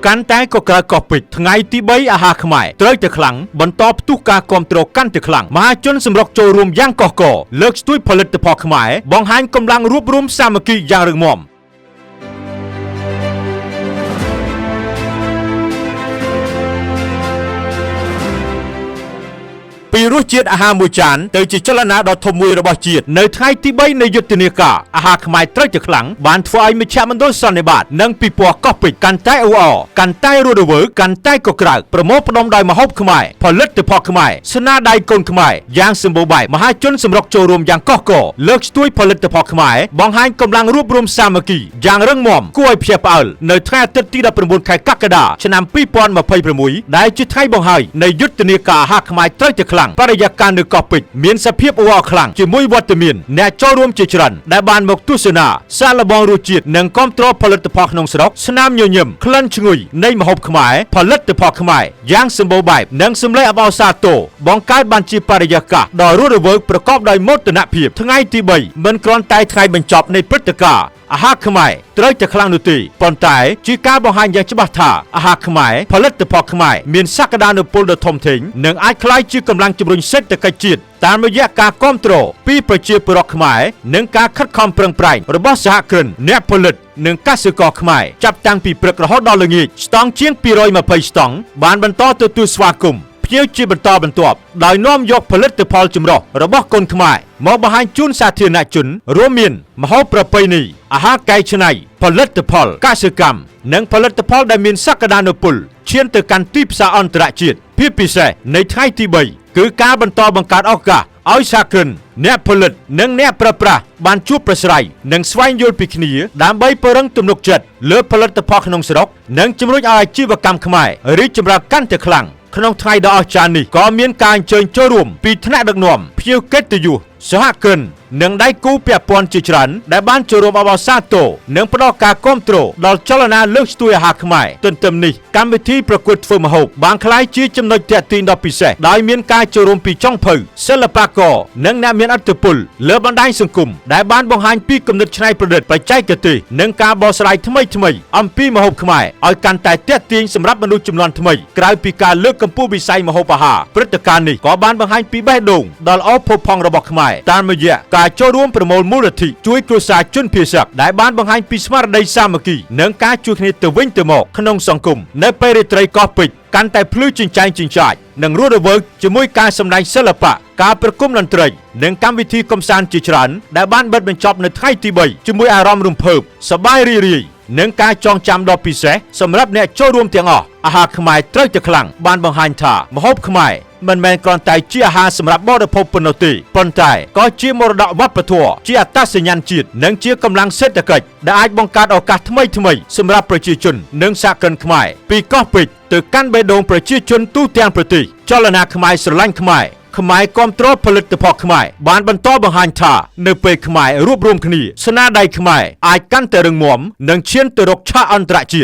កាន់តែក៏ក្រៅកោះពេជ្រថ្ងៃទី3អាហារខ្មែរត្រូវតែខ្លាំងបន្តផ្ទុះការគ្រប់គ្រងកាន់តែខ្លាំងមហាជនសម្រុកចូលរួមយ៉ាងកកកលើកស្ទួយផលិតផលខ្មែរបង្ហាញកម្លាំងរួបរวมសាមគ្គីយ៉ាងរឹងមាំពីរសជាតិអាហារមួយចានទៅជាចលនាដ៏ធំមួយរបស់ជាតិនៅថ្ងៃទី3នៃយុទ្ធនាការអាហារខ្មែរត្រូវតែខ្លាំងបានធ្វើឲ្យមជ្ឈមណ្ឌលសន្និបាតនិងពិព័រណ៍កោះពេជ្រកាន់តែអ៊ូអរកាន់តែរស់រវើកកាន់តែកក្រើកប្រមូលផ្ដុំដោយម្ហូបខ្មែរផលិតផលខ្មែរស្នាដៃកូនខ្មែរយ៉ាងសម្បូរបែបមហាជនសម្រុកចូលរួមយ៉ាងកកកលើកស្ទួយផលិតផលខ្មែរបង្ហាញកម្លាំងរួបរวมសាមគ្គីយ៉ាងរឹងមាំគួរឲ្យភ្ញាក់ផ្អើលនៅថ្ងៃអាទិត្យទី19ខែកក្កដាឆ្នាំ2026ដែលជាថ្ងៃបង្ហើយនៃយុទ្ធនាការអាហារខ្មែរត្រូវតែខ្លាំងបរិយាកាសនៅកោះពេជ្រមានសភាពអ៊ូអរខ្លាំងជាមួយវត្តមានអ្នកចូលរួមជាច្រើនដែលបានមកទស្សនាសាកល្បងរសជាតិនិងគាំទ្រផលិតផលក្នុងស្រុកស្នាមញញឹមក្លិនឈ្ងុយនៃម្ហូបខ្មែរផលិតផលខ្មែរយ៉ាងសម្បូរបែបនិងសម្លេងអបអរសាទរបង្កើតបានជាបរិយាកាសដ៏រស់រវើកប្រកបដោយមោទនភាពថ្ងៃទី3មិនគ្រាន់តែថ្ងៃបញ្ចប់នៃព្រឹត្តិការណ៍អាហារខ្មែរត្រូវតែខ្លាំងនោះទេប៉ុន្តែជាការបង្ហាញយ៉ាងច្បាស់ថាអាហារខ្មែរផលិតផលខ្មែរមានសក្តានុពលដ៏ធំធេងនិងអាចក្លាយជាកម្លាំងជំរុញសេដ្ឋកិច្ចជាតិតាមរយៈការគាំទ្រពីប្រជាពលរដ្ឋខ្មែរនិងការខិតខំប្រឹងប្រែងរបស់សហគ្រិនអ្នកផលិតនិងកសិករខ្មែរចាប់តាំងពីព្រឹករហូតដល់ល្ងាចស្តង់ជាង220ស្តង់បានបន្តទទួលស្វាគមន៍ភ្ញៀវជាបន្តបន្ទាប់ដោយនាំយកផលិតផលចម្រុះរបស់កូនខ្មែរមកបង្ហាញជូនសាធារណជនរួមមានម្ហូបប្រពៃណីអាហារកែច្នៃផលិតផលកសិកម្មនិងផលិតផលដែលមានសក្តានុពលឈានទៅកាន់ទីផ្សារអន្តរជាតិភាពពិសេសនៃថ្ងៃទី3គឺការបន្តបង្កើតឱកាសឲ្យសហគ្រិនអ្នកផលិតនិងអ្នកប្រើប្រាស់បានជួបប្រស្រ័យនិងស្វែងយល់ពីគ្នាដើម្បីពង្រឹងទំនុកចិត្តលើផលិតផលក្នុងស្រុកនិងជំរុញឲ្យអាជីវកម្មខ្មែររីកចម្រើនកាន់តែខ្លាំងក្នុងថ្ងៃដ៏អស្ចារ្យនេះក៏មានការអញ្ជើញចូលរួមពីថ្នាក់ដឹកនាំភ្ញៀវកិត្តិយសសហគ្រិននិងដៃគូពាក់ព័ន្ធជាច្រើនដែលបានចូលរួមអបអរសាទរនិងផ្ដល់ការគាំទ្រដល់ចលនាលើកស្ទួយអាហារខ្មែរទន្ទឹមនេះកម្មវិធីប្រកួតធ្វើម្ហូបបានក្លាយជាចំណុចទាក់ទាញដ៏ពិសេសដោយមានការចូលរួមពីចុងភៅសិល្បករនិងអ្នកមានឥទ្ធិពលលើបណ្ដាញសង្គមដែលបានបង្ហាញពីគំនិតច្នៃប្រឌិតបច្ចេកទេសនិងការបកស្រាយថ្មីៗអំពីម្ហូបខ្មែរឲ្យកាន់តែទាក់ទាញសម្រាប់មនុស្សជំនាន់ថ្មីក្រៅពីការលើកកម្ពស់វិស័យម្ហូបអាហារព្រឹត្តិការណ៍នេះក៏បានបង្ហាញពីបេះដូងដ៏ល្អផូរផង់របស់ខ្មែរតាមរយៈការចូលរួមប្រមូលមូលនិធិជួយគ្រួសារជនភៀសសឹកដែលបានបង្ហាញពីស្មារតីសាមគ្គីនិងការជួយគ្នាទៅវិញទៅមកក្នុងសង្គមនៅពេលរាត្រីកោះពេជ្រកាន់តែភ្លឺចិញ្ចែងចិញ្ចាចនិងរស់រវើកជាមួយការសម្ដែងសិល្បៈការប្រគំតន្ត្រីនិងកម្មវិធីកម្សាន្តជាច្រើនដែលបានបិទបញ្ចប់នៅថ្ងៃទី3ជាមួយអារម្មណ៍រំភើបសប្បាយរីករាយនិងការចងចាំដ៏ពិសេសសម្រាប់អ្នកចូលរួមទាំងអស់អាហារខ្មែរត្រូវតែខ្លាំងបានបង្ហាញថាម្ហូបខ្មែរមិនមែនគ្រាន់តែជាអាហារសម្រាប់បរិភោគប៉ុណ្ណោះទេប៉ុន្តែក៏ជាមរតកវប្បធម៌ជាអត្តសញ្ញាណជាតិនិងជាកម្លាំងសេដ្ឋកិច្ចដែលអាចបង្កើតឱកាសថ្មីៗសម្រាប់ប្រជាជននិងសហគ្រិនខ្មែរពីកោះពេជ្រទៅកាន់បេះដូងប្រជាជនទូទាំងប្រទេសចលនាខ្មែរស្រឡាញ់ខ្មែរគាំទ្រផលិតផលខ្មែរបានបន្តបង្ហាញថានៅពេលខ្មែររួបរวมគ្នាស្នាដៃខ្មែរអាចកាន់តែរឹងមាំនិងឈានទៅរកឆាកអន្តរជាតិ